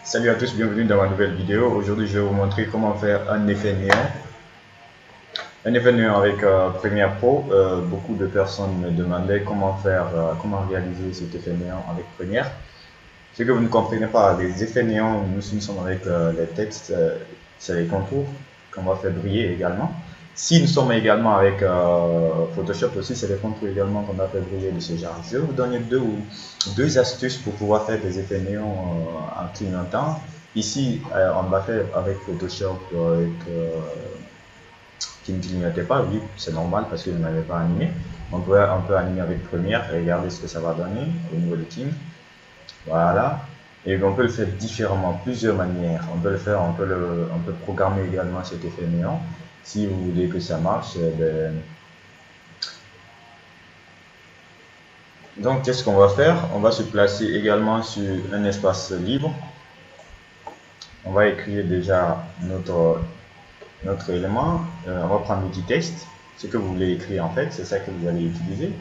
Salut à tous, bienvenue dans ma nouvelle vidéo. Aujourd'hui, je vais vous montrer comment faire un effet néant. Un effet néant avec Premiere Pro. Beaucoup de personnes me demandaient comment faire, comment réaliser cet effet néant avec Premiere. Ce que vous ne comprenez pas, les effets néants, nous sommes avec les textes, c'est les contours qu'on va faire briller également. Si nous sommes également avec Photoshop aussi, c'est les contours également qu'on va faire briller de ce genre. Je vais vous donner deux astuces pour pouvoir faire des effets néons en clignotant. Ici, on va faire avec Photoshop qui ne clignotait pas. Oui, c'est normal parce que je n'avais pas animé. On peut animer avec Premiere et regarder ce que ça va donner au niveau du clean. Voilà. Et on peut le faire différemment, plusieurs manières. On peut le faire, on peut programmer également cet effet néant. Si vous voulez que ça marche, donc qu'est-ce qu'on va faire? On va se placer également sur un espace libre. On va écrire déjà notre élément. On va prendre l'outil texte. Ce que vous voulez écrire en fait, c'est ça que vous allez utiliser.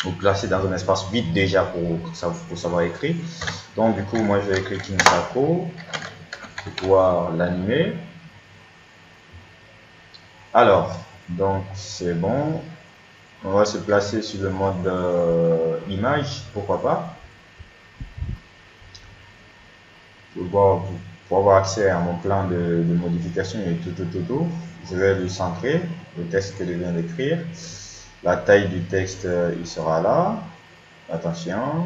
Vous placez dans un espace vide déjà pour savoir écrire. Donc du coup, moi je vais écrire Kinsako pour pouvoir l'animer. Alors, donc c'est bon. On va se placer sur le mode image, pourquoi pas. Pour avoir accès à mon plan de modification et tout. Je vais le centrer, le texte que je viens d'écrire. La taille du texte, il sera là. Attention.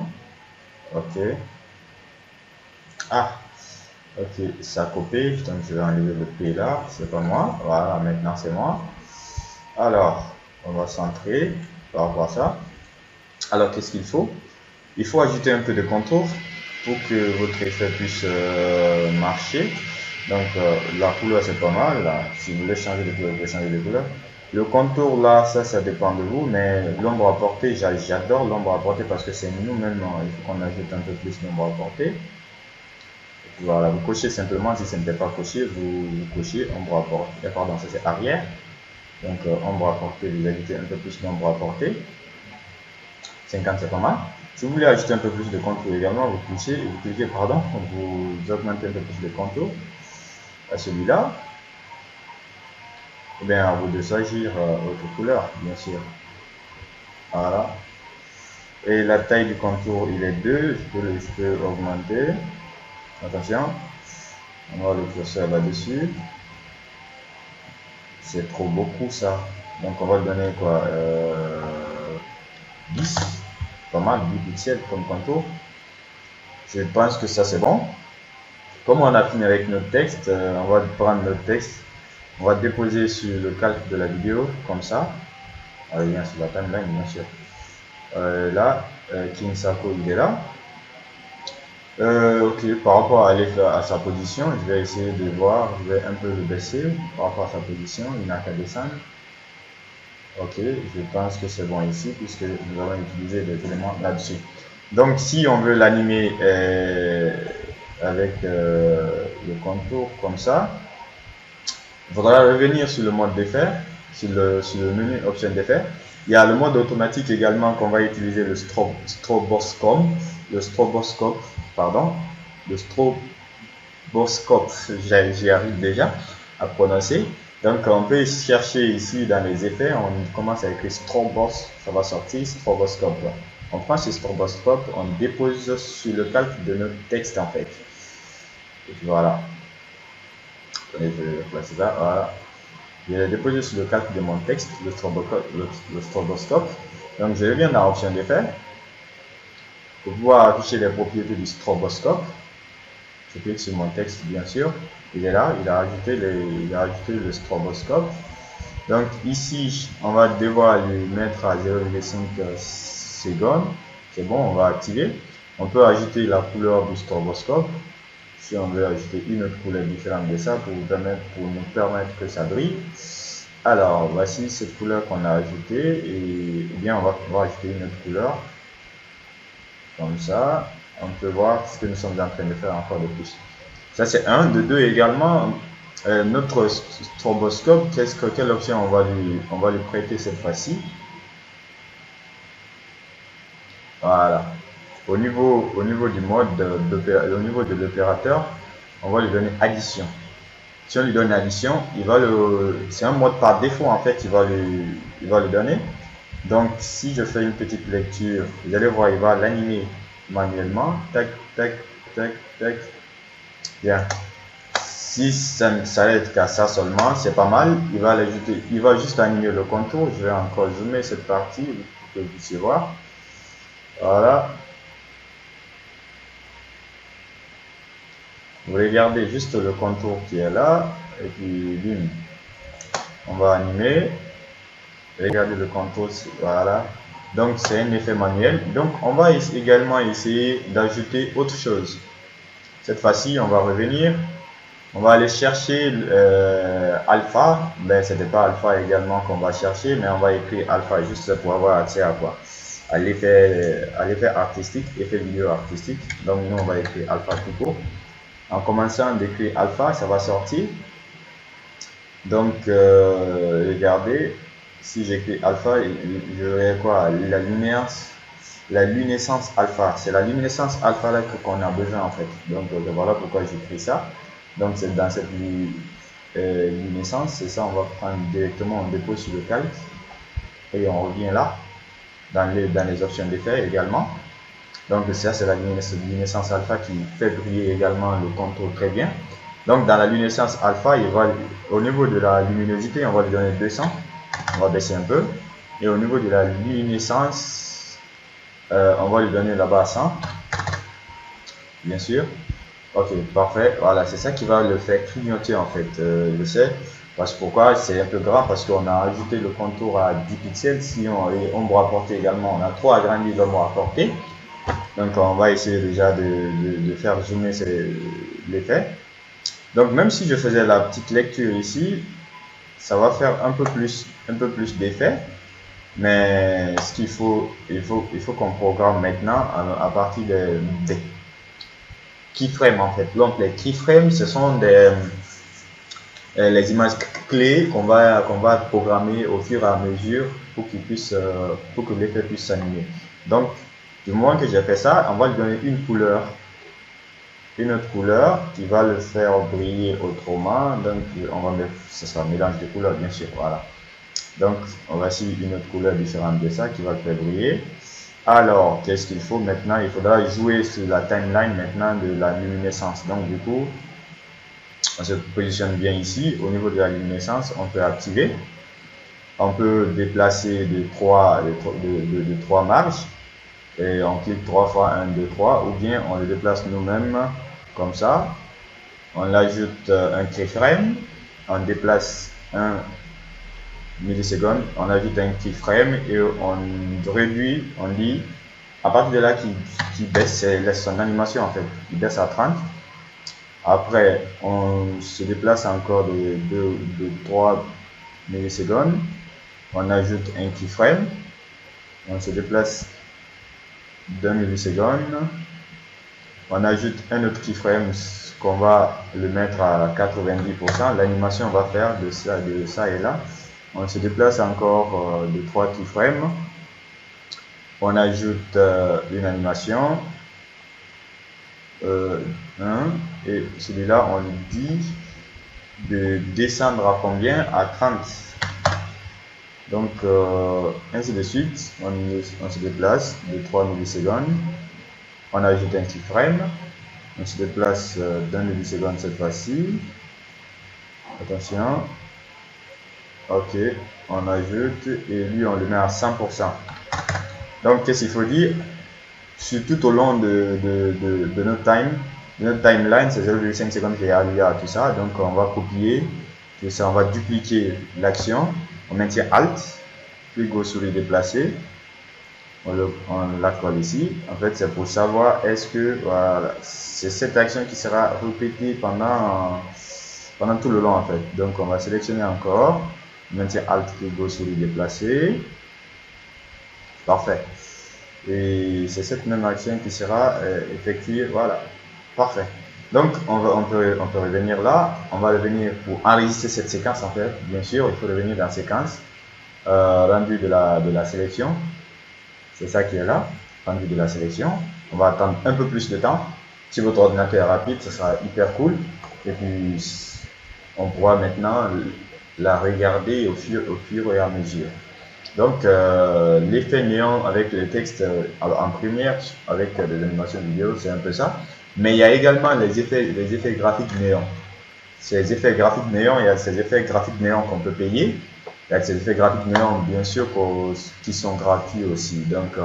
Ok. Ah. Ok, ça a copié. Donc je vais enlever le P là. C'est pas moi. Voilà, maintenant c'est moi. Alors, on va centrer par rapport à ça. Alors, qu'est-ce qu'il faut? Il faut ajouter un peu de contour pour que votre effet puisse marcher. Donc, la couleur, c'est pas mal. Là. Si vous voulez changer de couleur, vous pouvez changer de couleur. Le contour, là, ça dépend de vous. Mais l'ombre à porter, j'adore l'ombre à porter parce que c'est nous-mêmes. Il faut qu'on ajoute un peu plus d'ombre à porter. Voilà, vous cochez simplement. Si ce n'était pas coché, vous cochez ombre à porter. Pardon, ça c'est arrière. Donc, ombre à porter, vous ajoutez un peu plus d'ombre à porter. 50, c'est pas mal. Si vous voulez ajouter un peu plus de contour également, vous cliquez, vous augmentez un peu plus de contour à celui-là. Et bien, à vous de choisir votre couleur, bien sûr. Voilà. Et la taille du contour, il est 2. Je peux augmenter. Attention. On va le curseur là-dessus. C'est trop beaucoup ça. Donc, on va le donner quoi 10. Pas mal, 10 pixels comme contour. Je pense que ça c'est bon. Comme on a fini avec notre texte, on va prendre notre texte, on va déposer sur le calque de la vidéo, comme ça. Il vient sur la timeline, bien sûr. Là, Kinsako il est là. Ok, par rapport à sa position, je vais essayer de voir, je vais un peu le baisser par rapport à sa position, il n'a qu'à descendre. Ok, je pense que c'est bon ici, puisque nous avons utilisé des éléments là-dessus. Donc, si on veut l'animer avec le contour comme ça, il faudra revenir sur le mode d'effet, sur le menu option d'effet. Il y a le mode automatique également qu'on va utiliser, le stroboscope, j'y arrive déjà à prononcer. Donc on peut chercher ici dans les effets, on commence à écrire strobos, ça va sortir stroboscope. On prend ce stroboscope, on dépose sur le calque de notre texte en fait. Et puis voilà. Et je vais placer ça, voilà. Je vais déposer sur le calque de mon texte, le stroboscope. Donc je reviens dans l'option d'effet. Pour pouvoir afficher les propriétés du stroboscope, je clique sur mon texte bien sûr. Il est là, il a ajouté le stroboscope. Donc ici, on va devoir lui mettre à 0,5 secondes. C'est bon, on va activer. On peut ajouter la couleur du stroboscope. Si on veut ajouter une autre couleur différente de ça pour nous permettre que ça brille. Alors, voici cette couleur qu'on a ajoutée. Et bien, on va pouvoir ajouter une autre couleur. Comme ça, on peut voir ce que nous sommes en train de faire encore de plus. Ça, c'est un. De deux également, notre stroboscope, quelle option on va lui prêter cette fois-ci. Voilà. au niveau du mode au niveau de l'opérateur, on va lui donner addition. Si on lui donne addition, c'est un mode par défaut en fait, il va lui donner. Donc si je fais une petite lecture, vous allez voir, il va l'animer manuellement. Tac, tac, tac, tac. Bien. Si ça s'arrête qu'à ça seulement, c'est pas mal. Il va juste animer le contour. Je vais encore zoomer cette partie pour que vous puissiez voir. Voilà. Vous regardez juste le contour qui est là. Et puis, bim. On va animer. Regardez le contour. Voilà. Donc, c'est un effet manuel. Donc, on va également essayer d'ajouter autre chose. Cette fois-ci, on va revenir. On va aller chercher alpha. Ben, c'était pas alpha également qu'on va chercher, mais on va écrire alpha juste pour avoir accès à quoi? À l'effet artistique, effet vidéo artistique. Donc, nous, on va écrire alpha tout court. En commençant d'écrire alpha, ça va sortir. Donc, regardez, si j'écris alpha, je verrai quoi? La luminescence alpha. C'est la luminescence alpha là qu'on a besoin en fait. Donc, voilà pourquoi j'écris ça. Donc, c'est dans cette luminescence, c'est ça, on va prendre directement, on dépose sur le calque et on revient là, dans les options d'effet également. Donc, ça, c'est la luminescence alpha qui fait briller également le contour très bien. Donc, dans la luminescence alpha, au niveau de la luminosité, on va lui donner 200. On va baisser un peu. Et au niveau de la luminescence, on va lui donner là-bas 100. Bien sûr. Ok, parfait. Voilà, c'est ça qui va le faire clignoter en fait. Je sais. Parce que pourquoi? C'est un peu grave parce qu'on a ajouté le contour à 10 pixels. Si on ombre à portée également, on a trop agrandi l'ombre à portée. Donc on va essayer déjà de faire zoomer l'effet. Donc même si je faisais la petite lecture ici, ça va faire un peu plus d'effet. Mais ce qu'il faut, il faut qu'on programme maintenant à partir des keyframes en fait. Donc les keyframes, ce sont les images clés qu'on va programmer au fur et à mesure pour que l'effet puisse s'animer. Donc du moment que j'ai fait ça, on va lui donner une autre couleur qui va le faire briller autrement. Donc on va mettre, ce sera un mélange de couleurs bien sûr, voilà. Donc on va essayer une autre couleur différente de ça qui va le faire briller. Alors qu'est-ce qu'il faut maintenant? Il faudra jouer sur la timeline maintenant de la luminescence. Donc du coup, on se positionne bien ici. Au niveau de la luminescence, on peut activer. On peut déplacer de 3 marges. Et on clique 3 fois 1, 2, 3, ou bien on le déplace nous-mêmes comme ça. On ajoute un keyframe, on déplace 1 milliseconde, on ajoute un keyframe et on réduit, on dit, à partir de là qui baisse son animation en fait, il baisse à 30. Après, on se déplace encore de 3 millisecondes, on ajoute un keyframe, on se déplace d'1 milliseconde, on ajoute un autre keyframe qu'on va le mettre à 90%, l'animation va faire de ça et là. On se déplace encore de 3 keyframes, on ajoute une animation, et celui-là on lui dit de descendre à combien? À 30. Donc, ainsi de suite, on se déplace de 3 millisecondes, on ajoute un keyframe, on se déplace d'1 milliseconde cette fois-ci, attention, ok, on ajoute et lui on le met à 100%. Donc, qu'est-ce qu'il faut dire? Tout au long de notre timeline, c'est 0,5 secondes qui est allié à tout ça, donc on va copier, tout ça, on va dupliquer l'action. On maintient Alt, puis go souris déplacer, on la colle ici. En fait, c'est pour savoir est-ce que voilà, c'est cette action qui sera répétée pendant tout le long en fait. Donc on va sélectionner encore, on maintient Alt, puis go souris déplacer. Parfait. Et c'est cette même action qui sera effectuée. Voilà, parfait. Donc on peut revenir là, on va revenir pour enregistrer cette séquence en fait. Bien sûr, il faut revenir dans séquence, rendu de la sélection, c'est ça qui est là, rendu de la sélection. on va attendre un peu plus de temps. Si votre ordinateur est rapide, ce sera hyper cool. Et puis, on pourra maintenant la regarder au fur et à mesure. Donc, l'effet néon avec les textes en première, avec des animations vidéo, c'est un peu ça. Mais il y a également les effets graphiques néon. Ces effets graphiques néon, il y a ces effets graphiques néon qu'on peut payer. Il y a ces effets graphiques néon, bien sûr, qui sont gratuits aussi. Donc,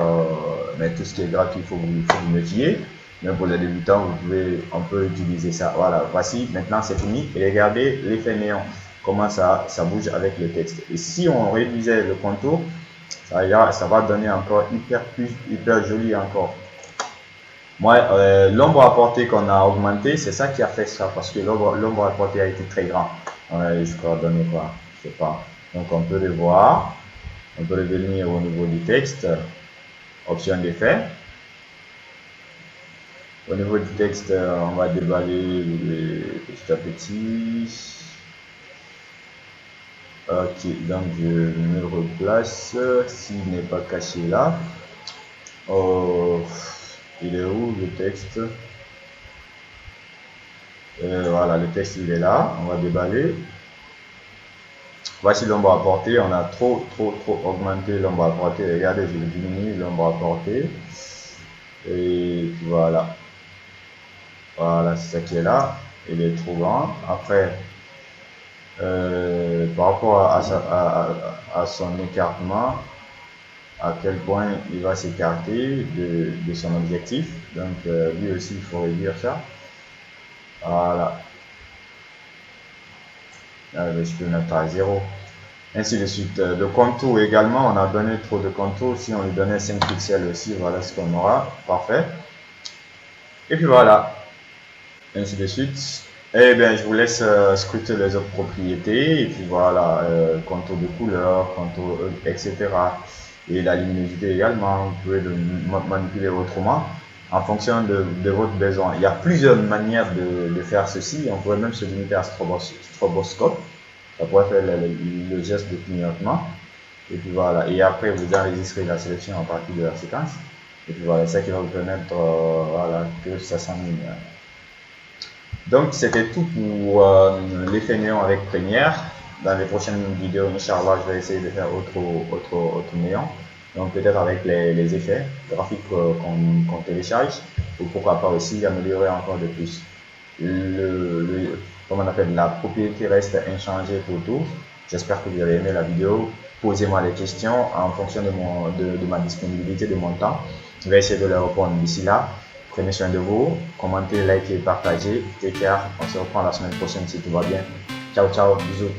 mais tout ce qui est gratuit, il faut vous méfier. Même pour les débutants, on peut utiliser ça. Voilà, voici, maintenant c'est fini. Et regardez l'effet néon, comment ça bouge avec le texte. Et si on réduisait le contour, ça va donner encore hyper joli encore. Moi, l'ombre à portée qu'on a augmenté, c'est ça qui a fait ça, parce que l'ombre à portée a été très grand. Je crois donner quoi, je sais pas. Donc on peut le voir, on peut le venir au niveau du texte, option d'effet. Au niveau du texte, on va déballer petit à petit. Ok, donc je me replace. S'il n'est pas caché là. Oh, il est où le texte? Voilà, le texte il est là. On va déballer. Voici l'ombre à portée. On a trop augmenté l'ombre à portée. Regardez, je diminue l'ombre à portée. Et voilà. Voilà, c'est ça qui est là. Il est trop grand. Après, par rapport à son écartement, à quel point il va s'écarter de son objectif. Donc, lui aussi, il faut réduire ça. Voilà. Je peux mettre à 0. Ainsi de suite. Le contour également, on a donné trop de contour. Si on lui donnait 5 pixels aussi, voilà ce qu'on aura. Parfait. Et puis voilà. Ainsi de suite. Eh bien, je vous laisse scruter les autres propriétés. Et puis voilà, contour de couleur, contour, etc. Et la luminosité également. Vous pouvez le manipuler autrement en fonction de votre besoin. Il y a plusieurs manières de faire ceci. On pourrait même se limiter à stroboscope. Ça pourrait faire le geste de clignotement. Et puis voilà. Et après, vous enregistrez la sélection en partie de la séquence. Et puis voilà, ça qui va vous permettre voilà, que ça s'anime. Donc, c'était tout pour l'effet néon avec Premiere. Dans les prochaines vidéos, Inch'Allah, je vais essayer de faire autre néon. Donc, peut-être avec les effets graphiques qu'on télécharge. Ou pourquoi pas aussi améliorer encore de plus. Comme on appelle, la propriété reste inchangée pour tout. J'espère que vous avez aimé la vidéo. Posez-moi des questions en fonction de ma disponibilité, de mon temps. Je vais essayer de les répondre d'ici là. Prenez soin de vous, commentez, likez, partagez. Take care. On se reprend la semaine prochaine si tout va bien. Ciao, ciao, bisous.